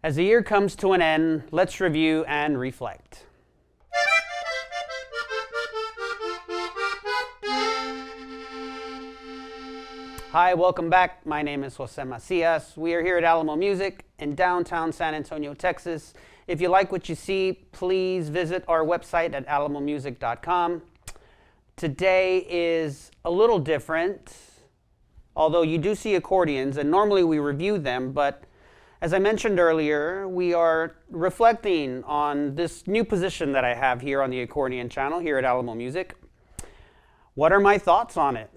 As the year comes to an end, let's review and reflect. Hi, welcome back. My name is Jose Macias. We are here at Alamo Music in downtown San Antonio, Texas. If you like what you see, please visit our website at alamomusic.com. Today is a little different, although you do see accordions, and normally we review them, but as I mentioned earlier, we are reflecting on this new position that I have here on the accordion channel here at Alamo Music. What are my thoughts on it?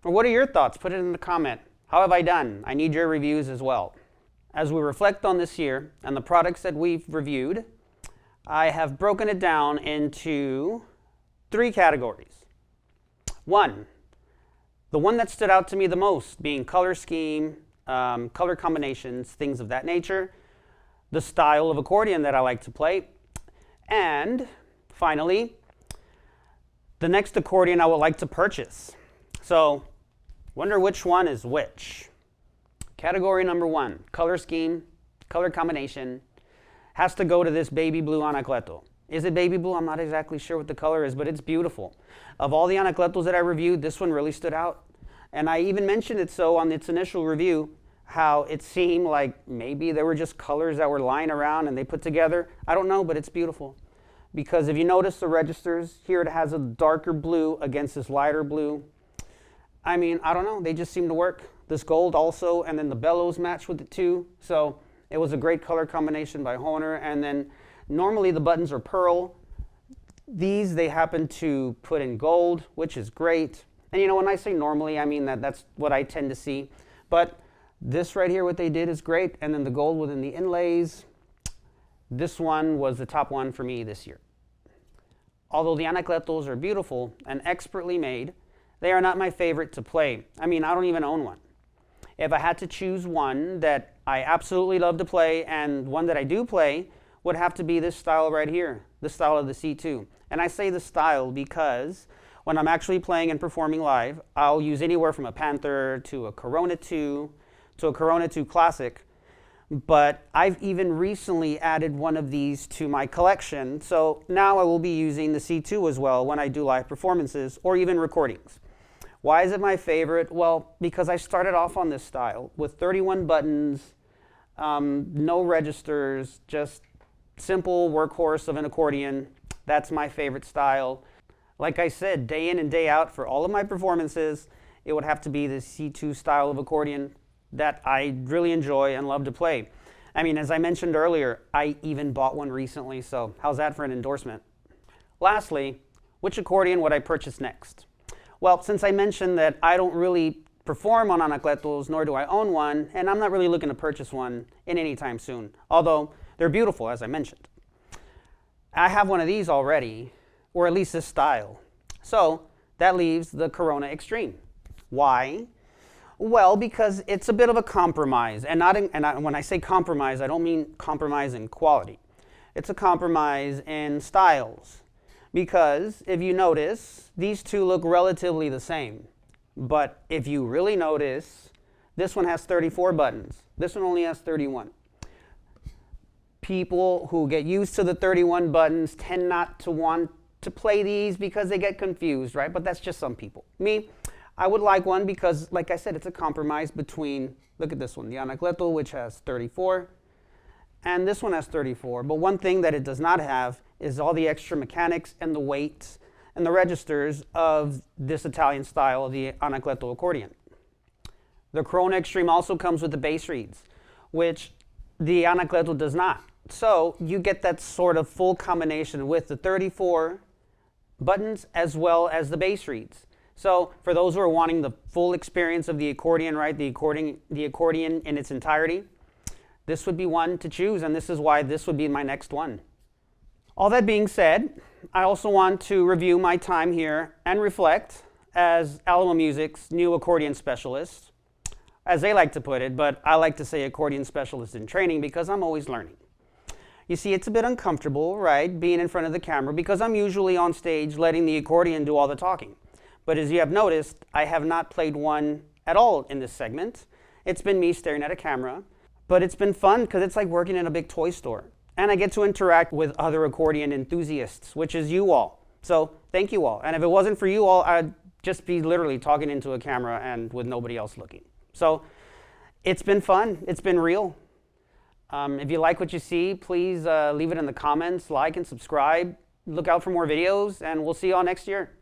Or what are your thoughts? Put it in the comment. How have I done? I need your reviews as well. As we reflect on this year and the products that we've reviewed, I have broken it down into 3 categories. 1, the one that stood out to me the most being color scheme, color combinations, things of that nature, the style of accordion that I like to play, and finally, the next accordion I would like to purchase. So, wonder which one is which. Category number 1, color scheme, color combination, has to go to this baby blue Anacleto. Is it baby blue? I'm not exactly sure what the color is, but it's beautiful. Of all the Anacletos that I reviewed, this one really stood out. And I even mentioned it so on its initial review, how it seemed like maybe there were just colors that were lying around and they put together. I don't know, but it's beautiful. Because if you notice the registers, here it has a darker blue against this lighter blue. I mean, I don't know, they just seem to work. This gold also, and then the bellows match with it too. So it was a great color combination by Hohner. And then normally the buttons are pearl. These they happen to put in gold, which is great. And you know, when I say normally, I mean that's what I tend to see. But this right here, what they did is great. And then the gold within the inlays, this one was the top one for me this year. Although the Anacletos are beautiful and expertly made, they are not my favorite to play. I mean, I don't even own one. If I had to choose one that I absolutely love to play and one that I do play, would have to be this style right here, the style of the C2. And I say the style because when I'm actually playing and performing live, I'll use anywhere from a Panther to a Corona 2 to a Corona 2 Classic. But I've even recently added one of these to my collection. So now I will be using the C2 as well when I do live performances or even recordings. Why is it my favorite? Well, because I started off on this style with 31 buttons, no registers, just simple workhorse of an accordion. That's my favorite style. Like I said, day in and day out for all of my performances, it would have to be the C2 style of accordion that I really enjoy and love to play. I mean, as I mentioned earlier, I even bought one recently, so how's that for an endorsement? Lastly, which accordion would I purchase next? Well, since I mentioned that I don't really perform on Anacletos, nor do I own one, and I'm not really looking to purchase one in any time soon, although they're beautiful, as I mentioned. I have one of these already, or at least this style. So that leaves the Corona Extreme. Why? Well, because it's a bit of a compromise, and when I say compromise, I don't mean compromise in quality. It's a compromise in styles. Because if you notice, these two look relatively the same. But if you really notice, this one has 34 buttons. This one only has 31. People who get used to the 31 buttons tend not to want to play these because they get confused, right? But that's just some people. Me, I would like one because, like I said, it's a compromise between, look at this one, the Anacleto, which has 34, and this one has 34. But one thing that it does not have is all the extra mechanics and the weight and the registers of this Italian style of the Anacleto accordion. The Corona Extreme also comes with the bass reeds, which the Anacleto does not. So you get that sort of full combination with the 34 buttons as well as the bass reeds. So for those who are wanting the full experience of the accordion, right, the accordion in its entirety, this would be one to choose, and this is why this would be my next one. All that being said, I also want to review my time here and reflect as Alamo Music's new accordion specialist, as they like to put it, but I like to say accordion specialist in training because I'm always learning. You see, it's a bit uncomfortable, right, being in front of the camera because I'm usually on stage letting the accordion do all the talking. But as you have noticed, I have not played one at all in this segment. It's been me staring at a camera, But it's been fun because it's like working in a big toy store. And I get to interact with other accordion enthusiasts, which is you all. So thank you all. And if it wasn't for you all, I'd just be literally talking into a camera and with nobody else looking. So it's been fun. It's been real. If you like what you see, please leave it in the comments, like and subscribe. Look out for more videos, and we'll see you all next year.